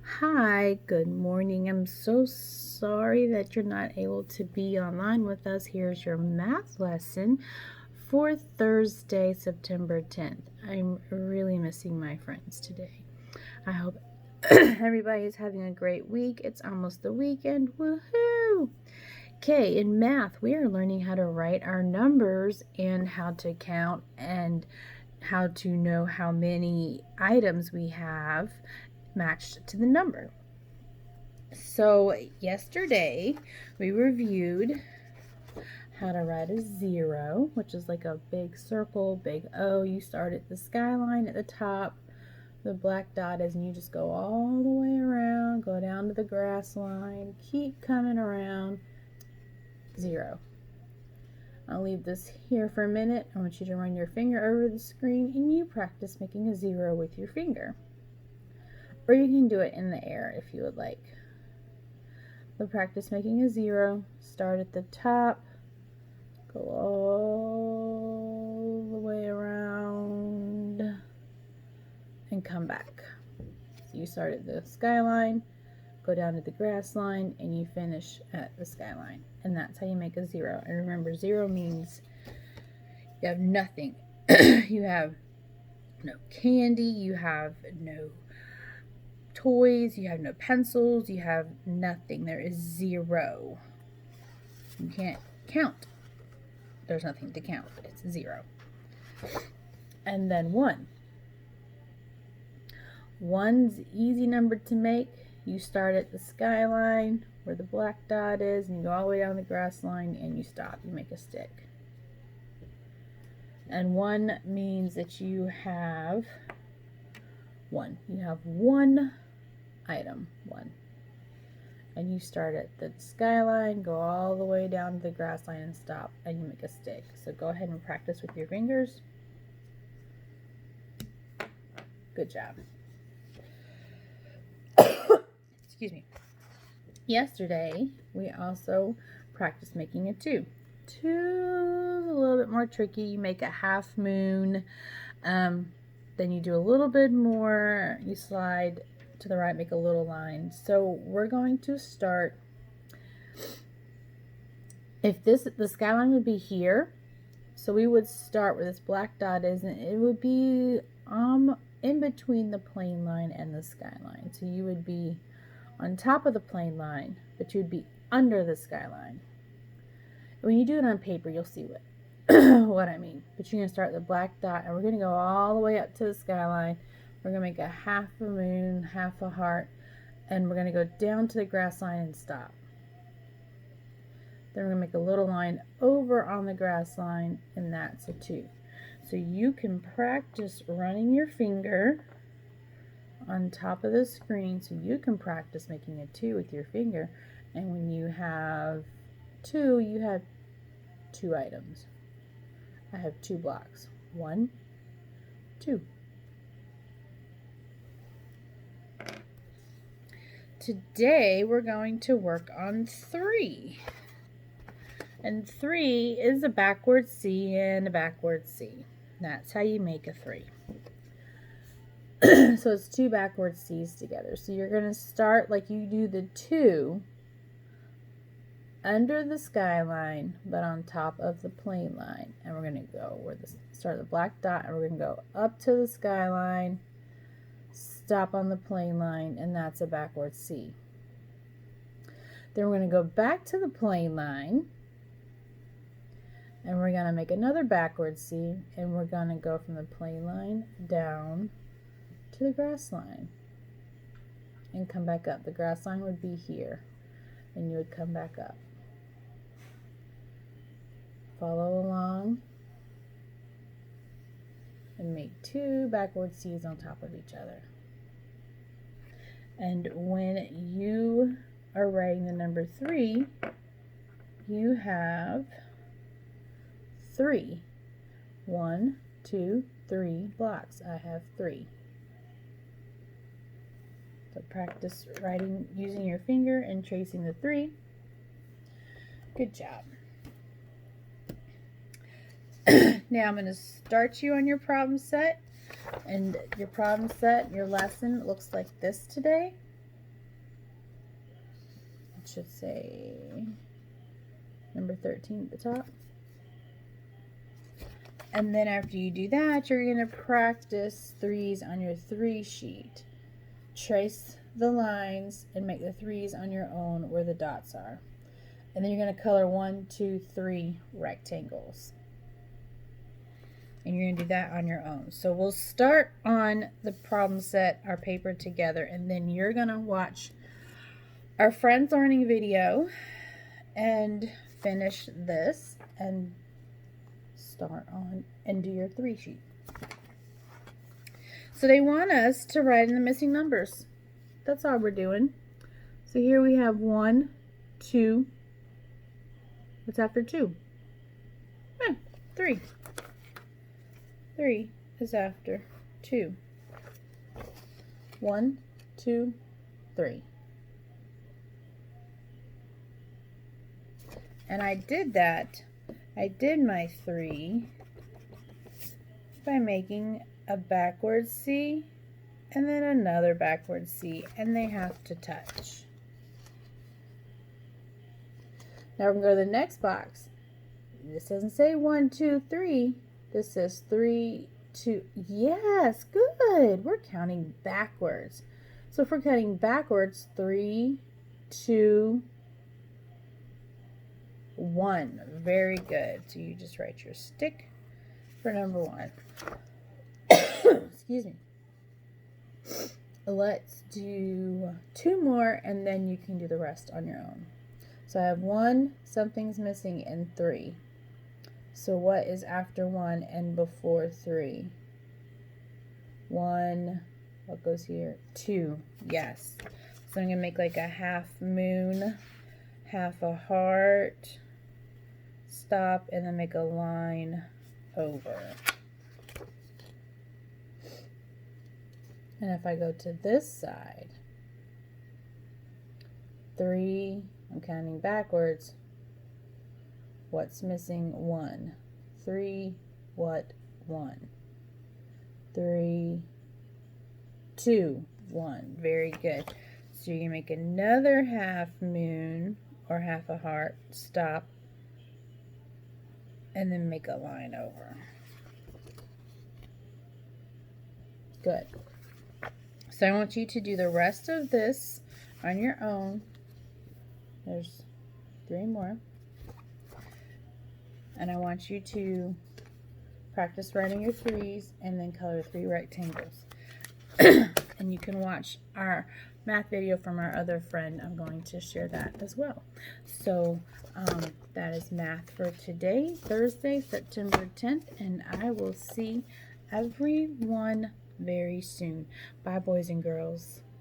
Hi, good morning. I'm so sorry that you're not able to be online with us. Here's your math lesson for Thursday, September 10th. I'm really missing my friends today. I hope everybody is having a great week. It's almost the weekend. Woohoo! Okay, in math, we are learning how to write our numbers and how to count and how to know how many items we have matched to the number. So yesterday we reviewed how to write a 0, which is like a big circle, big O. You start at the skyline at the top, the black dot is, and you just go all the way around, go down to the grass line, keep coming around, 0. I'll leave this here for a minute. I want you to run your finger over the screen and you practice making a 0 with your finger. Or you can do it in the air if you would like. So practice making a 0. Start at the top, go all the way around, and come back. So you start at the skyline, go down to the grass line, and you finish at the skyline. And that's how you make a 0. And remember, 0 means you have nothing. You have no candy, you have no toys, you have no pencils, you have nothing. There is 0. You can't count. There's nothing to count. It's 0. And then 1. 1's easy number to make. You start at the skyline where the black dot is, and you go all the way down the grass line, and you stop. You make a stick. And 1 means that you have 1. You have 1 item, 1. And you start at the skyline, go all the way down to the grass line, and stop, and you make a stick. So go ahead and practice with your fingers. Good job. Excuse me. Yesterday, we also practiced making a 2. 2 is a little bit more tricky. You make a half moon, then you do a little bit more. You slide to the right, make a little line. So we're going to start. If the skyline would be here, so we would start where this black dot is, and it would be in between the plane line and the skyline. So you would be on top of the plane line, but you would be under the skyline. When you do it on paper, you'll see what I mean. But you're going to start the black dot, and we're going to go all the way up to the skyline. We're going to make a half a moon, half a heart, and we're going to go down to the grass line and stop. Then we're going to make a little line over on the grass line, and that's a 2. So you can practice running your finger on top of the screen, so you can practice making a 2 with your finger. And when you have 2, you have 2 items. I have 2 blocks. 1, 2. Today we're going to work on 3. And 3 is a backward C and a backward C. That's how you make a 3. So it's 2 backward C's together. So you're going to start like you do the 2 under the skyline, but on top of the plane line. And we're going to go where the start of the black dot, and we're going to go up to the skyline, stop on the plane line, and that's a backward C. Then we're going to go back to the plane line, and we're going to make another backward C, and we're going to go from the plane line down to the grass line and come back up. The grass line would be here, and you would come back up. Follow along and make 2 backward C's on top of each other. And when you are writing the number 3, you have 3. 1, 2, 3 blocks. I have 3. So practice writing using your finger and tracing the 3. Good job. Now I'm going to start you on your problem set. And your problem set, your lesson looks like this today. should say number 13 at the top. And then after you do that, you're going to practice 3s on your 3 sheet. Trace the lines and make the 3s on your own where the dots are. And then you're going to color 1, 2, 3 rectangles. And you're going to do that on your own. So we'll start on the problem set, our paper together, and then you're going to watch our Friends Learning video and finish this and start on and do your 3 sheet. So they want us to write in the missing numbers. That's all we're doing. So here we have 1, 2. What's after 2? 3. 3 is after 2. 1, 2, 3. And I did that. I did my 3 by making a backward C and then another backward C, and they have to touch. Now we're going to go to the next box. This doesn't say 1, 2, 3. This says 3, 2. Yes, good. We're counting backwards. So if we're counting backwards, 3, 2, 1. Very good. So you just write your stick for number 1. Excuse me. Let's do 2 more, and then you can do the rest on your own. So I have 1, something's missing, and 3. So what is after 1 and before 3? 1, what goes here? 2, yes. So I'm going to make like a half moon, half a heart, stop, and then make a line over. And if I go to this side, 3, I'm counting backwards. What's missing? 1. 3, what? 1. 3, 2, 1. Very good. So you can make another half moon or half a heart, stop, and then make a line over. Good. So I want you to do the rest of this on your own. There's 3 more. And I want you to practice writing your 3s and then color 3 rectangles. And you can watch our math video from our other friend. I'm going to share that as well. So that is math for today, Thursday, September 10th. And I will see everyone very soon. Bye, boys and girls.